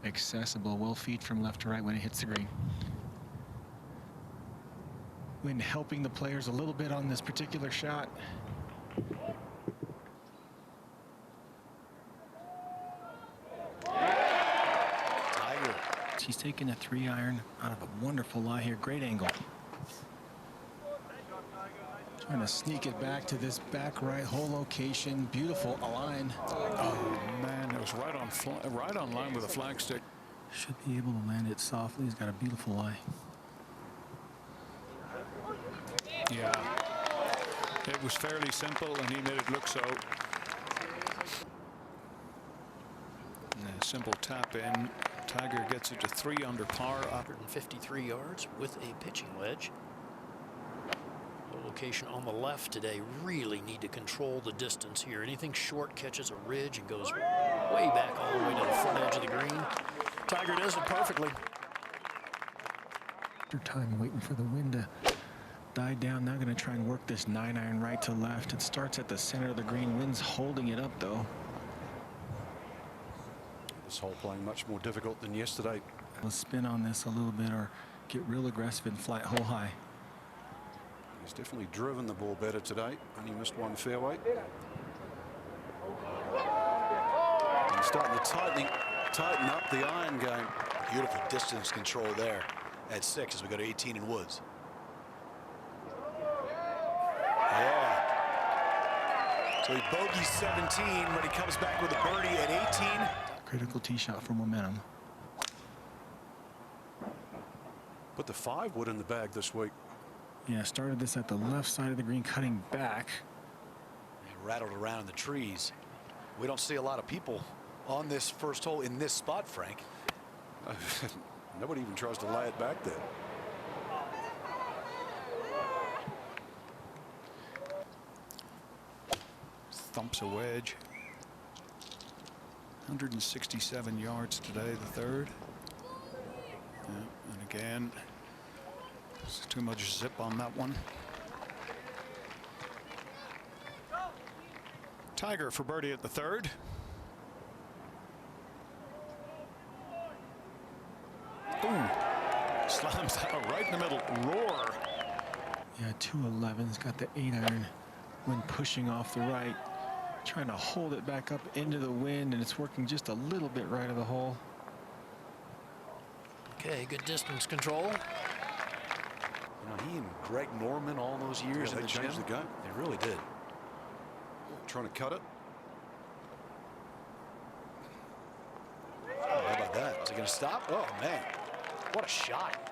accessible. Will feed from left to right when it hits the green. Wind helping the players a little bit on this particular shot. Tiger. He's taking a 3-iron out of a wonderful lie here. Great angle. Trying to sneak it back to this back right hole location. Beautiful line. Oh man, it was right on line with the flagstick. Should be able to land it softly. He's got a beautiful lie. Yeah, it was fairly simple, and he made it look so. And a simple tap in. Tiger gets it to 3 under par. 153 yards with a pitching wedge. The location on the left today. Really need to control the distance here. Anything short catches a ridge and goes way back all the way to the front edge of the green. Tiger does it perfectly. After time waiting for the wind to die down. Now going to try and work this 9-iron right to left. It starts at the center of the green. Wind's holding it up though. This hole playing much more difficult than yesterday. Let's spin on this a little bit or get real aggressive and flat hole high. He's definitely driven the ball better today. Only missed one fairway. He's starting to tighten up the iron game. Beautiful distance control there at 6 as we go to 18 in woods. Yeah. So he bogeys 17 when he comes back with a birdie at 18. Critical tee shot for momentum. Put the 5 wood in the bag this week. Yeah, started this at the left side of the green, cutting back. It rattled around in the trees. We don't see a lot of people on this first hole in this spot, Frank. Nobody even tries to lay it back there. Thumps a wedge. 167 yards today, the third. Yeah, and again, there's too much zip on that one. Tiger for birdie at the third. Boom. Slams out right in the middle. Roar. Yeah, 211's got the 8-iron when pushing off the right. Trying to hold it back up into the wind, and it's working just a little bit right of the hole. Okay, good distance control. You know, he and Greg Norman all those years in they the gym. changed the game. They really did. Trying to cut it. Oh, how about that? Is it going to stop? Oh, man. What a shot.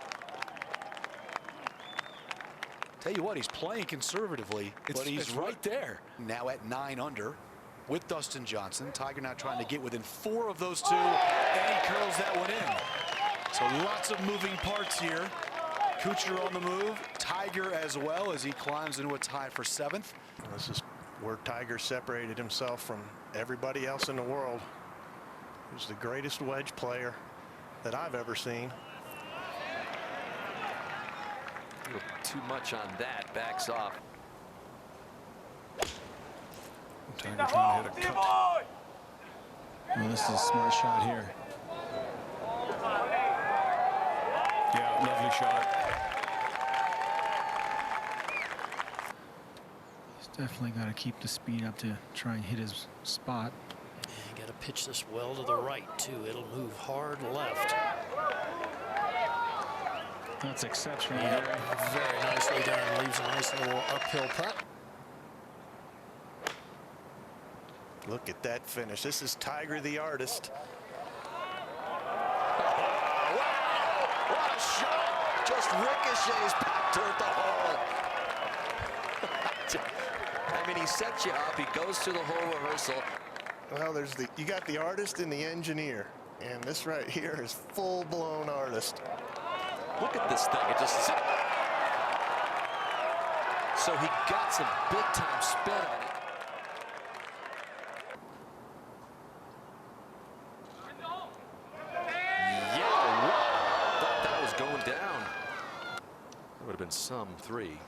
Tell you what, he's playing conservatively, but he's right there. Now at 9 under with Dustin Johnson. Tiger now trying to get within 4 of those 2, and he curls that one in. So lots of moving parts here. Kuchar on the move, Tiger as well as he climbs into a tie for 7th. This is where Tiger separated himself from everybody else in the world. He's the greatest wedge player that I've ever seen. Too much on that, backs off. Tiger trying to hit a cut. Well, this is a smart shot here. Yeah, lovely shot. He's definitely got to keep the speed up to try and hit his spot. You got to pitch this well to the right too. It'll move hard left. That's exceptional. Yep, very nicely done. Leaves a nice little uphill putt. Look at that finish. This is Tiger the artist. Wow, what a shot. Just ricochets back toward the hole. I mean, he sets you up, he goes through the whole rehearsal. Well, you got the artist and the engineer, and this right here is full-blown artist. Look at this thing. It just. So he got some big-time spin on it. Yeah, thought that was going down. It would have been some 3.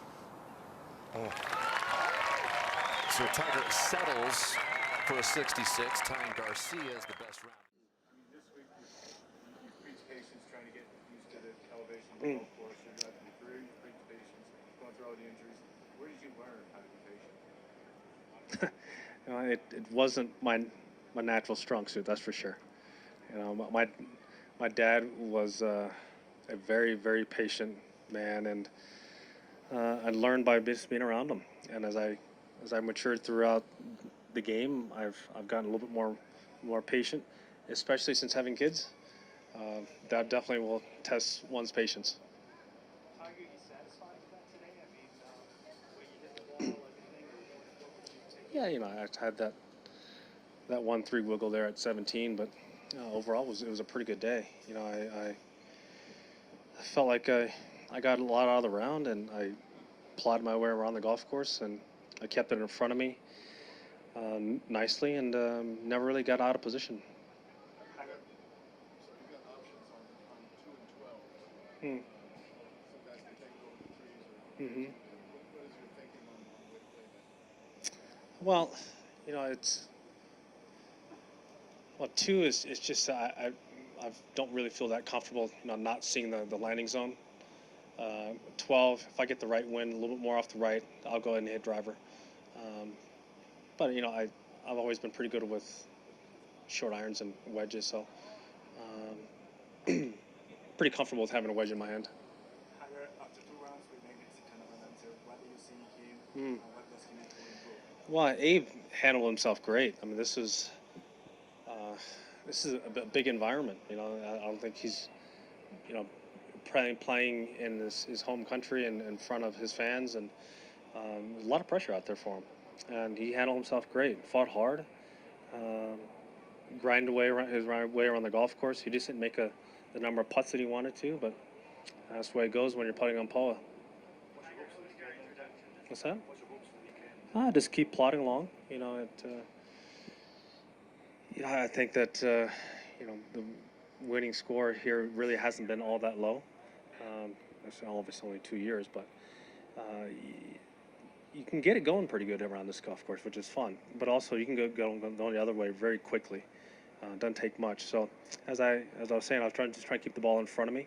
Oh. So Tiger settles for a 66, tying Garcia as the best round. the golf course. You're got your career, your big patience, going through all the injuries. Where did you learn how to be patient? It wasn't my natural strong suit, that's for sure. My dad was a very, very patient man, and I learned by just being around him. And as I matured throughout the game, I've gotten a little bit more patient, especially since having kids. That definitely will test one's patience. Tiger, you satisfied with that today? I mean, the way you hit the ball, everything, or what would you take? Yeah, I had that 1-3 wiggle there at 17, but overall it was a pretty good day. I felt like I got a lot out of the round, and I plodded my way around the golf course, and I kept it in front of me nicely, and never really got out of position. So you've got options on 2 and 12. Hmm. Some guys can take it over the trees. Mm-hmm. What is your thinking on the way to play that? Well, two is just I don't really feel that comfortable, not seeing the landing zone. 12, if I get the right wind, a little bit more off the right, I'll go ahead and hit driver. But I've always been pretty good with short irons and wedges, so pretty comfortable with having a wedge in my hand. Tiger, after 2 rounds, we maybe it's kind of an answer. What do you see him, and what does he need to improve? Well, Abe handled himself great. I mean, this is a big environment. I don't think he's, playing in his home country and in front of his fans, and a lot of pressure out there for him. And he handled himself great. Fought hard, grinded his way around the golf course. He just didn't make the number of putts that he wanted to, but that's the way it goes when you're putting on POA. What's that? Just keep plodding along. I think that the winning score here really hasn't been all that low. It's obviously only 2 years, but you can get it going pretty good around this golf course, which is fun. But also you can go the other way very quickly. Doesn't take much. So as I was saying, I was trying to keep the ball in front of me,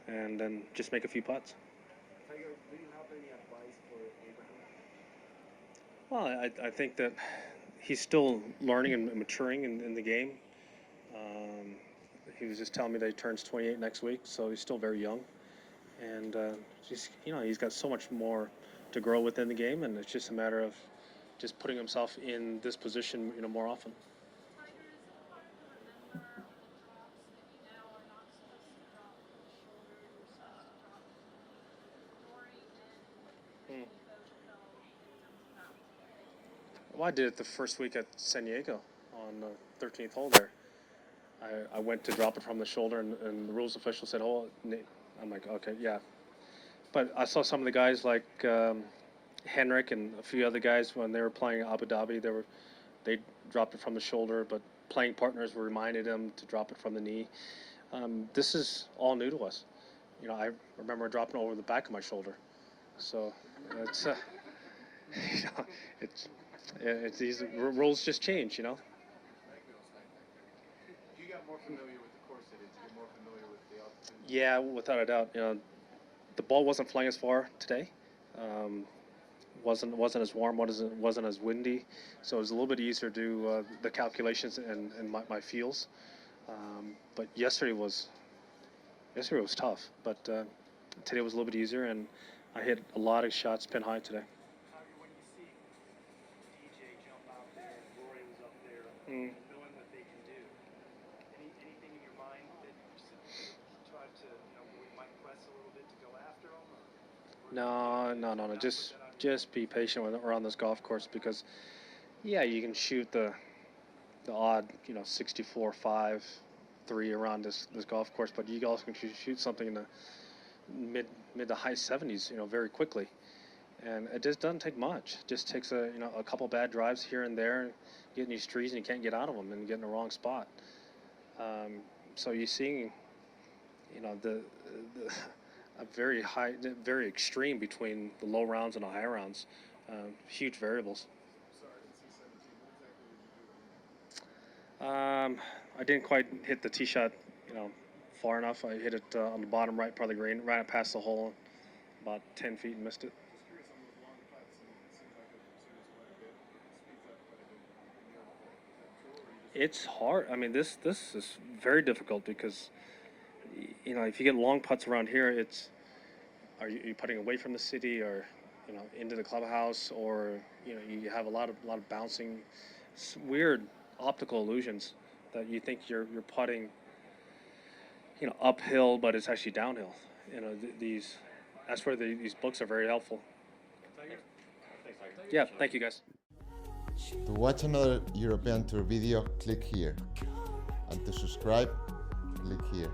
and then just make a few putts. Tiger, do you have any advice for Abraham? Well, I think that he's still learning and maturing in the game. He was just telling me that he turns 28 next week, so he's still very young. And he's got so much more to grow within the game, and it's just a matter of just putting himself in this position, more often. Well, I did it the first week at San Diego on the 13th hole there. I went to drop it from the shoulder, and the rules official said, "Oh, I'm like, okay, yeah." But I saw some of the guys like Henrik and a few other guys when they were playing Abu Dhabi. They dropped it from the shoulder, but playing partners were reminded them to drop it from the knee. This is all new to us. I remember dropping it over the back of my shoulder. So it's it's these rules just change, You got more familiar with the course today. Did you get more familiar with the altitude? Yeah, without a doubt. The ball wasn't flying as far today. Wasn't as warm. Wasn't as windy. So it was a little bit easier to do the calculations and my feels. But yesterday was tough. But today was a little bit easier, and I hit a lot of shots pin high today. Tiger, when you see DJ jump out there, Rory was up there, knowing what they can do, anything in your mind that you tried to, we might press a little bit to go after them? No. Just be patient around this golf course, because, yeah, you can shoot the odd, 64, 5, 3 around this golf course, but you also can shoot something in the mid to high 70s, very quickly. And it just doesn't take much. It just takes a couple bad drives here and there, getting these trees, and you can't get out of them and get in the wrong spot. So you're seeing, a very high, very extreme between the low rounds and the high rounds. Huge variables. Sorry, I didn't see 17. What exactly did you do? I didn't quite hit the tee shot, far enough. I hit it on the bottom right part of the green, ran it past the hole, about 10 feet and missed it. Just curious on those long putts, and it seems like it changes quite a bit. It speeds up quite a bit in your hole. Is that true, or you just It's hard. I mean, this is very difficult because, you know, if you get long putts around here, are you putting away from the city, or, you know, into the clubhouse, or, you know, you have a lot of bouncing, weird optical illusions that you think you're putting, you know, uphill, but it's actually downhill. You know, that's where these books are very helpful. Yeah, thank you guys. To watch another European Tour video, click here. And to subscribe, click here.